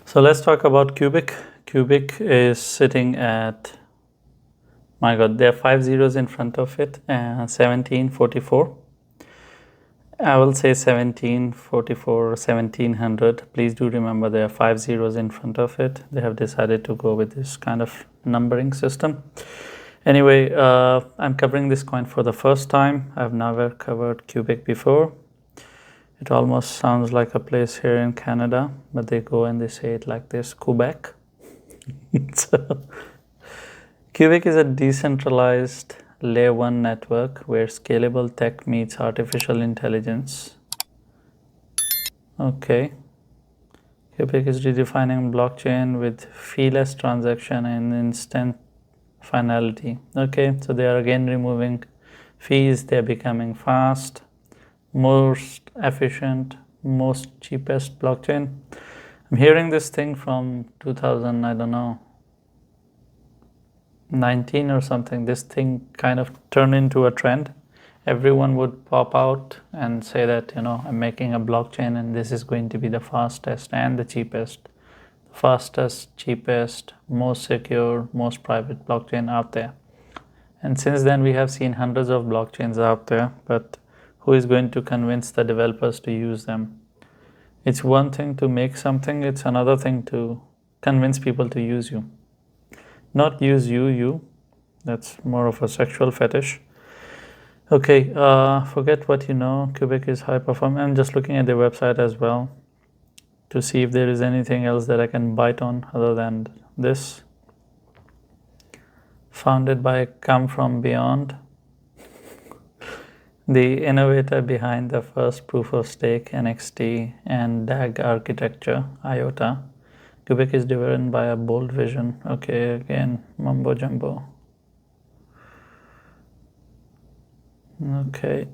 So let's talk about Qubic. Qubic is sitting at, my God, there are 5 zeros in front of it, and 1744. I will say 1744, 1700. Please do remember there are 5 zeros in front of it. They have decided to go with this kind of numbering system. Anyway, I'm covering this coin for the first time. I've never covered Qubic before. It almost sounds like a place here in Canada, but they go and they say it like this, Quebec. So, Qubic is a decentralized layer 1 network where scalable tech meets artificial intelligence. Okay. Qubic is redefining blockchain with feeless transaction and instant finality. Okay, so they are again removing fees. They're becoming fast, most efficient, most cheapest blockchain. I'm hearing this thing from 2000, I don't know, 19 or something. This thing kind of turned into a trend. Everyone would pop out and say that, I'm making a blockchain and this is going to be the fastest and the cheapest. Fastest, cheapest, most secure, most private blockchain out there. And since then we have seen hundreds of blockchains out there, but who is going to convince the developers to use them? It's one thing to make something, it's another thing to convince people to use you. Not use you. That's more of a sexual fetish. Okay, forget what you know. Qubic is high performing. I'm just looking at their website as well to see if there is anything else that I can bite on other than this. Founded by Come From Beyond, the innovator behind the first proof of stake, NXT, and DAG architecture, IOTA. Qubic is driven by a bold vision. Okay, again, mumbo jumbo. Okay.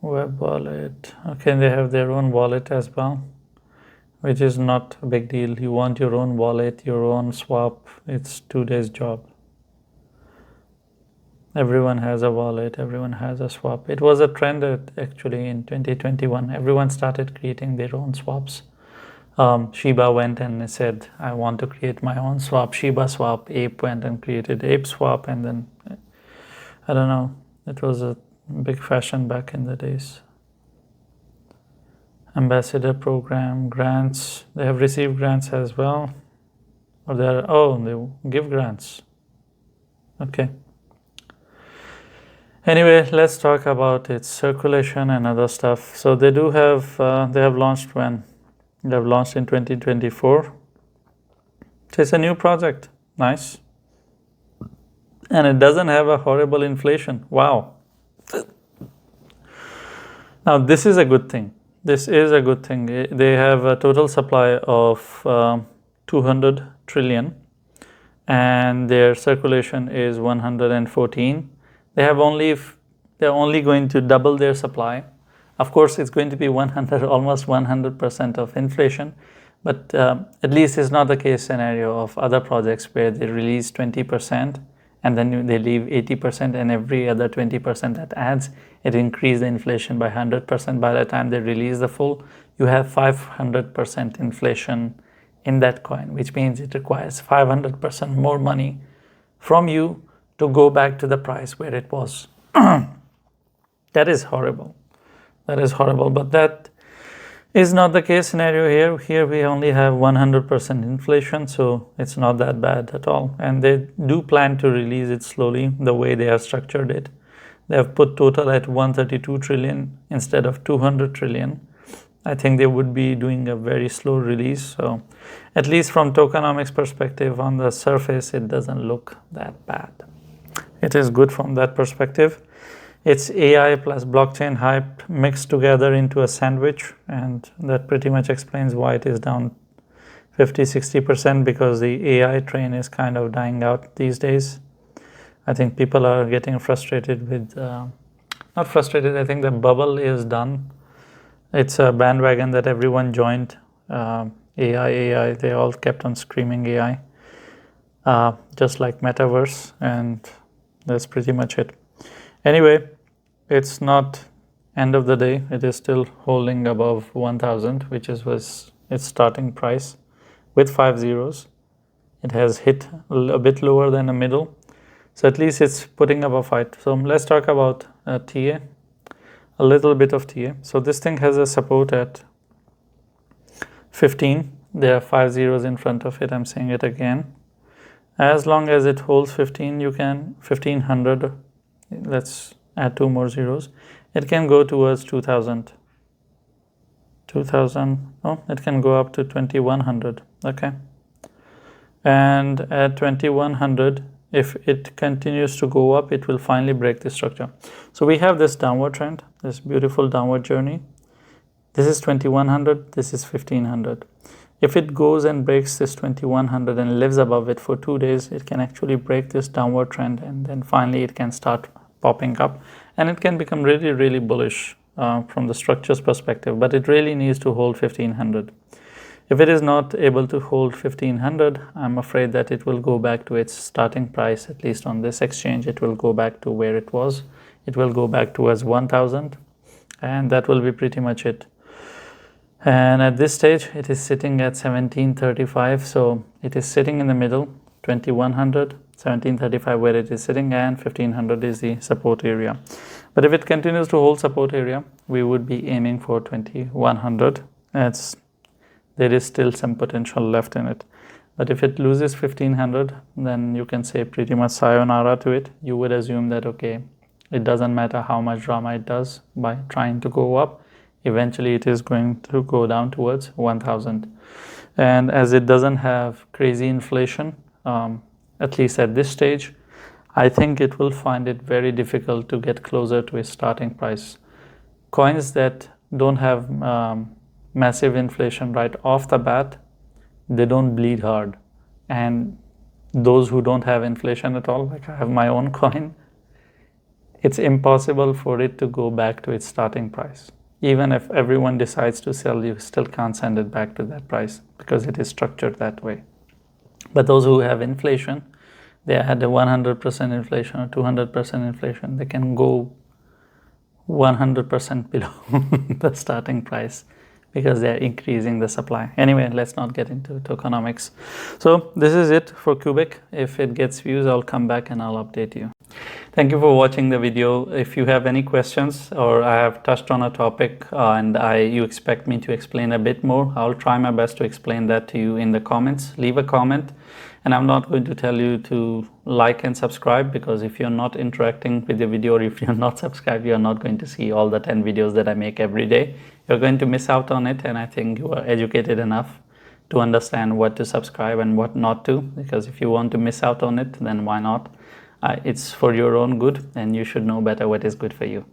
Web wallet. Okay, they have their own wallet as well, which is not a big deal. You want your own wallet, your own swap. It's 2 days job. Everyone has a wallet, everyone has a swap. It was a trend actually in 2021. Everyone started creating their own swaps. Shiba went and said, I want to create my own swap, Shiba swap. Ape went and created Ape swap, and then, I don't know, it was a big fashion back in the days. Ambassador program, grants. They have received grants as well. Or they give grants. Okay. Anyway, let's talk about its circulation and other stuff. So they do have, they have launched when? They have launched in 2024. So it's a new project. Nice. And it doesn't have a horrible inflation. Wow. Now this is a good thing. This is a good thing. They have a total supply of 200 trillion and their circulation is 114. They're only going to double their supply. Of course, it's going to be 100, almost 100% of inflation, but at least it's not the case scenario of other projects where they release 20% and then they leave 80%, and every other 20% that adds, it increases the inflation by 100%. By the time they release the full, you have 500% inflation in that coin, which means it requires 500% more money from you to go back to the price where it was. That is horrible. That is horrible, but that is not the case scenario here. Here we only have 100% inflation, so it's not that bad at all. And they do plan to release it slowly, the way they have structured it. They have put total at 132 trillion instead of 200 trillion. I think they would be doing a very slow release. So at least from tokenomics perspective, on the surface, it doesn't look that bad. It is good from that perspective. It's AI plus blockchain hype mixed together into a sandwich, and that pretty much explains why it is down 50-60%, because the AI train is kind of dying out these days. I think people are getting frustrated with, not frustrated, I think the bubble is done. It's a bandwagon that everyone joined. AI, they all kept on screaming AI. just like metaverse, and that's pretty much it. Anyway, it's not end of the day. It is still holding above 1000, which was its starting price with 5 zeros. It has hit a bit lower than the middle, so at least it's putting up a fight. So let's talk about TA, a little bit of TA. So this thing has a support at 15. There are 5 zeros in front of it. I'm saying it again. As long as it holds 15, you can 1500. Let's add 2 more zeros. It can go towards 2000. 2000. Oh, it can go up to 2100. Okay. And at 2100, if it continues to go up, it will finally break the structure. So we have this downward trend, this beautiful downward journey. This is 2100, this is 1500. If it goes and breaks this 2100 and lives above it for 2 days, it can actually break this downward trend, and then finally it can start popping up, and it can become really, really bullish from the structure's perspective, but it really needs to hold 1500. If it is not able to hold 1500, I'm afraid that it will go back to its starting price. At least on this exchange, it will go back to where it was. It will go back towards 1000, and that will be pretty much it. And at this stage, it is sitting at 1735, so it is sitting in the middle, 2100, 1735 where it is sitting, and 1500 is the support area. But if it continues to hold support area, we would be aiming for 2100. There is still some potential left in it. But if it loses 1500, then you can say pretty much sayonara to it. You would assume that, okay, it doesn't matter how much drama it does by trying to go up. Eventually, it is going to go down towards 1000. And as it doesn't have crazy inflation, at least at this stage, I think it will find it very difficult to get closer to its starting price. Coins that don't have massive inflation right off the bat, they don't bleed hard. And those who don't have inflation at all, like I have my own coin, it's impossible for it to go back to its starting price. Even if everyone decides to sell, you still can't send it back to that price because it is structured that way. But those who have inflation, they had a 100% inflation or 200% inflation, they can go 100% below the starting price because they're increasing the supply. Anyway, let's not get into tokenomics. So this is it for Qubic. If it gets views, I'll come back and I'll update you. Thank you for watching the video. If you have any questions or I have touched on a topic and you expect me to explain a bit more, I'll try my best to explain that to you in the comments. Leave a comment, and I'm not going to tell you to like and subscribe, because if you're not interacting with the video or if you're not subscribed, you're not going to see all the 10 videos that I make every day. You're going to miss out on it, and I think you are educated enough to understand what to subscribe and what not to, because if you want to miss out on it, then why not? It's for your own good, and you should know better what is good for you.